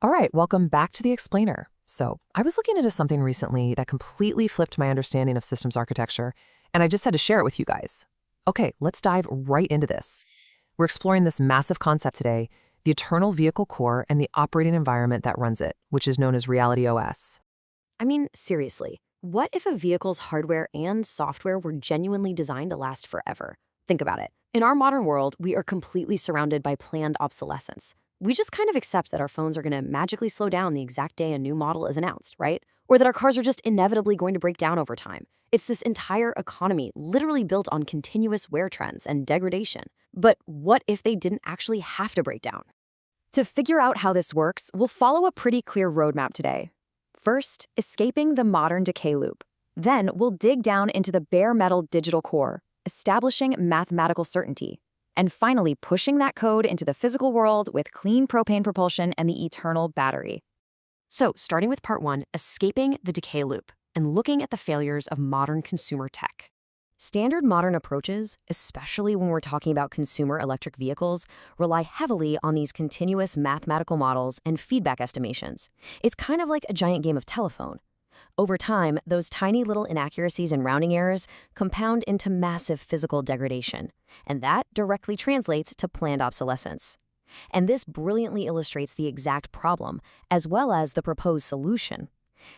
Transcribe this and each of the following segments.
All right, welcome back to the Explainer. So, I was looking into something recently that completely flipped my understanding of systems architecture, and I just had to share it with you guys. Okay, let's dive right into this. We're exploring this massive concept today, the eternal vehicle core and the operating environment that runs it, which is known as Reality OS. I mean, seriously, what if a vehicle's hardware and software were genuinely designed to last forever? Think about it. In our modern world, we are completely surrounded by planned obsolescence. We just kind of accept that our phones are going to magically slow down the exact day a new model is announced, right? Or that our cars are just inevitably going to break down over time. It's this entire economy literally built on continuous wear trends and degradation. But what if they didn't actually have to break down? To figure out how this works, we'll follow a pretty clear roadmap today. First, escaping the modern decay loop. Then, we'll dig down into the bare metal digital core, establishing mathematical certainty. And finally, pushing that code into the physical world with clean propane propulsion and the eternal battery. So, starting with part one, escaping the decay loop, and looking at the failures of modern consumer tech. Standard modern approaches, especially when we're talking about consumer electric vehicles, rely heavily on these continuous mathematical models and feedback estimations. It's kind of like a giant game of telephone. Over time, those tiny little inaccuracies and rounding errors compound into massive physical degradation, and that directly translates to planned obsolescence. And this brilliantly illustrates the exact problem, as well as the proposed solution.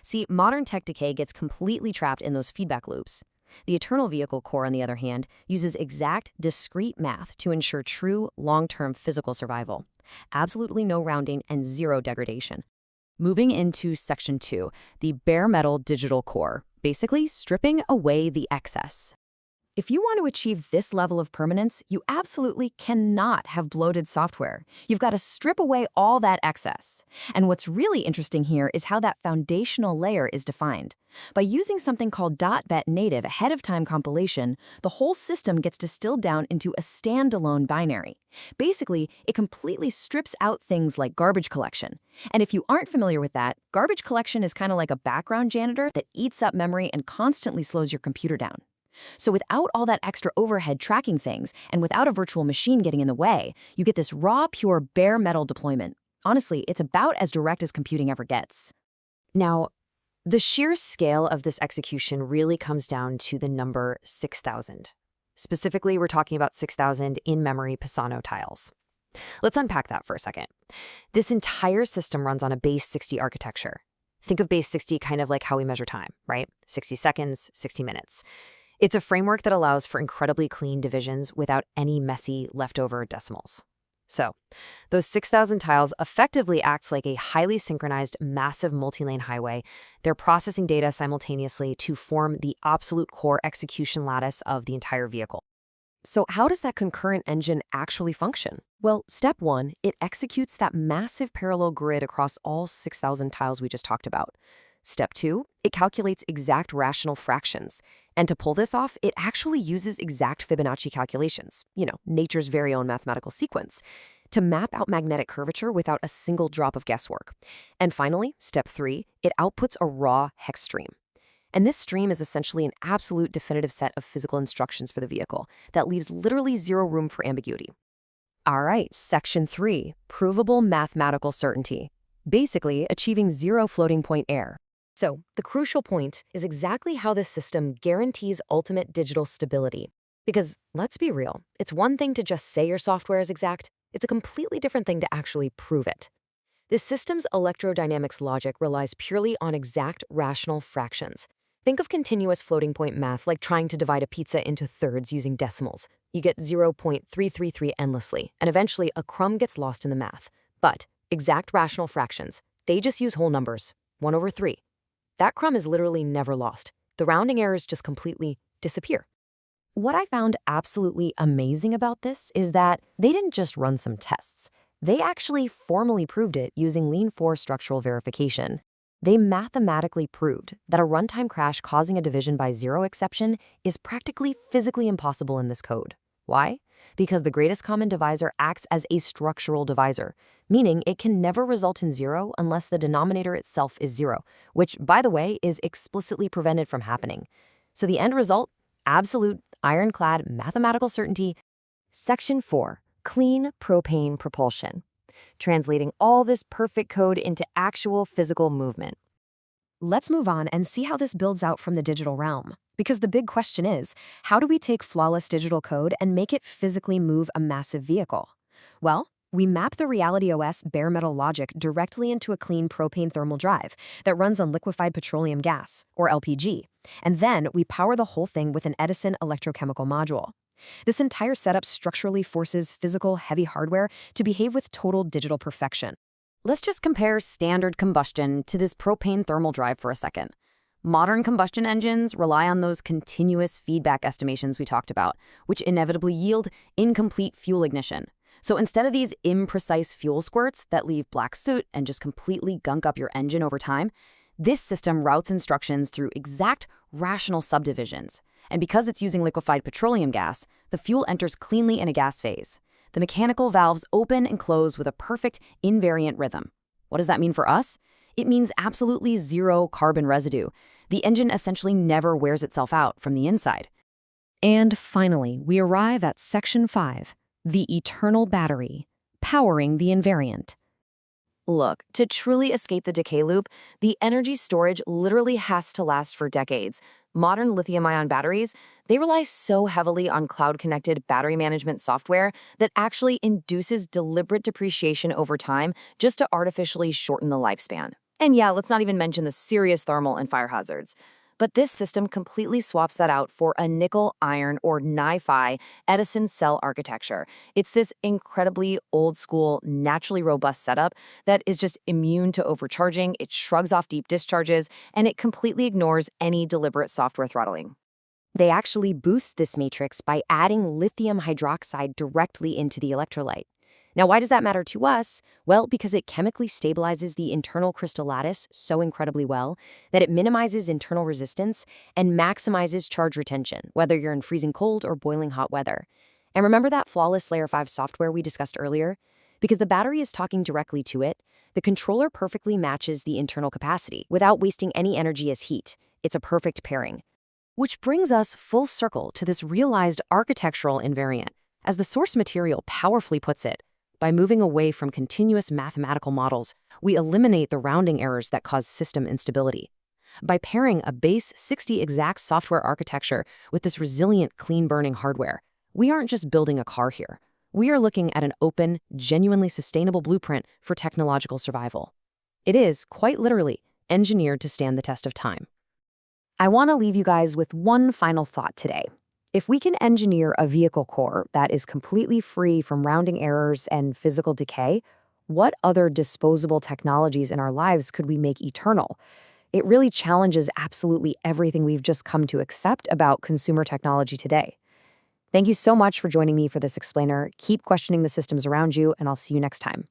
See, modern tech decay gets completely trapped in those feedback loops. The eternal vehicle core, on the other hand, uses exact, discrete math to ensure true, long-term physical survival. Absolutely no rounding and zero degradation. Moving into section 2, the bare metal digital core, basically stripping away the excess. If you want to achieve this level of permanence, you absolutely cannot have bloated software. You've got to strip away all that excess. And what's really interesting here is how that foundational layer is defined. By using something called .bet native ahead of time compilation, the whole system gets distilled down into a standalone binary. Basically, it completely strips out things like garbage collection. And if you aren't familiar with that, garbage collection is kind of like a background janitor that eats up memory and constantly slows your computer down. So without all that extra overhead tracking things, and without a virtual machine getting in the way, you get this raw, pure, bare metal deployment. Honestly, it's about as direct as computing ever gets. Now, the sheer scale of this execution really comes down to the number 6,000. Specifically, we're talking about 6,000 in-memory Pisano tiles. Let's unpack that for a second. This entire system runs on a base 60 architecture. Think of base 60 kind of like how we measure time, right? 60 seconds, 60 minutes. It's a framework that allows for incredibly clean divisions without any messy leftover decimals. So, those 6,000 tiles effectively acts like a highly synchronized, massive multi-lane highway. They're processing data simultaneously to form the absolute core execution lattice of the entire vehicle. So how does that concurrent engine actually function? Well, step one, it executes that massive parallel grid across all 6,000 tiles we just talked about. Step two, it calculates exact rational fractions. And to pull this off, it actually uses exact Fibonacci calculations, nature's very own mathematical sequence, to map out magnetic curvature without a single drop of guesswork. And finally, step three, it outputs a raw hex stream. And this stream is essentially an absolute definitive set of physical instructions for the vehicle that leaves literally zero room for ambiguity. All right, section 3, provable mathematical certainty. Basically, achieving zero floating point error. So, the crucial point is exactly how this system guarantees ultimate digital stability. Because, let's be real, it's one thing to just say your software is exact, it's a completely different thing to actually prove it. This system's electrodynamics logic relies purely on exact rational fractions. Think of continuous floating point math like trying to divide a pizza into thirds using decimals. You get 0.333 endlessly, and eventually a crumb gets lost in the math. But exact rational fractions, they just use whole numbers, 1 over 3. That crumb is literally never lost. The rounding errors just completely disappear. What I found absolutely amazing about this is that they didn't just run some tests. They actually formally proved it using Lean4 structural verification. They mathematically proved that a runtime crash causing a division by zero exception is practically physically impossible in this code. Why? Because the greatest common divisor acts as a structural divisor, meaning it can never result in zero unless the denominator itself is zero, which, by the way, is explicitly prevented from happening. So the end result? Absolute, ironclad mathematical certainty. Section 4. Clean propane propulsion. translating all this perfect code into actual physical movement. Let's move on and see how this builds out from the digital realm. Because the big question is, how do we take flawless digital code and make it physically move a massive vehicle? Well, we map the Reality OS bare metal logic directly into a clean propane thermal drive that runs on liquefied petroleum gas, or LPG, and then we power the whole thing with an Edison electrochemical module. This entire setup structurally forces physical, heavy hardware to behave with total digital perfection. Let's just compare standard combustion to this propane thermal drive for a second. Modern combustion engines rely on those continuous feedback estimations we talked about, which inevitably yield incomplete fuel ignition. So instead of these imprecise fuel squirts that leave black soot and just completely gunk up your engine over time, this system routes instructions through exact rational subdivisions. And because it's using liquefied petroleum gas, the fuel enters cleanly in a gas phase. The mechanical valves open and close with a perfect invariant rhythm. What does that mean for us? It means absolutely zero carbon residue. The engine essentially never wears itself out from the inside. And finally, we arrive at Section 5, the eternal battery, powering the invariant. Look, to truly escape the decay loop, the energy storage literally has to last for decades. Modern lithium-ion batteries, they rely so heavily on cloud-connected battery management software that actually induces deliberate depreciation over time just to artificially shorten the lifespan. And yeah, let's not even mention the serious thermal and fire hazards. But this system completely swaps that out for a nickel-iron or Ni-Fi Edison cell architecture. It's this incredibly old-school, naturally robust setup that is just immune to overcharging, it shrugs off deep discharges, and it completely ignores any deliberate software throttling. They actually boost this matrix by adding lithium hydroxide directly into the electrolyte. Now, why does that matter to us? Well, because it chemically stabilizes the internal crystal lattice so incredibly well that it minimizes internal resistance and maximizes charge retention, whether you're in freezing cold or boiling hot weather. And remember that flawless Layer 5 software we discussed earlier? Because the battery is talking directly to it, the controller perfectly matches the internal capacity without wasting any energy as heat. It's a perfect pairing. Which brings us full circle to this realized architectural invariant. As the source material powerfully puts it, by moving away from continuous mathematical models, we eliminate the rounding errors that cause system instability. By pairing a base 60 exact software architecture with this resilient, clean-burning hardware, we aren't just building a car here. We are looking at an open, genuinely sustainable blueprint for technological survival. It is, quite literally, engineered to stand the test of time. I want to leave you guys with one final thought today. If we can engineer a vehicle core that is completely free from rounding errors and physical decay, what other disposable technologies in our lives could we make eternal? It really challenges absolutely everything we've just come to accept about consumer technology today. Thank you so much for joining me for this explainer. Keep questioning the systems around you, and I'll see you next time.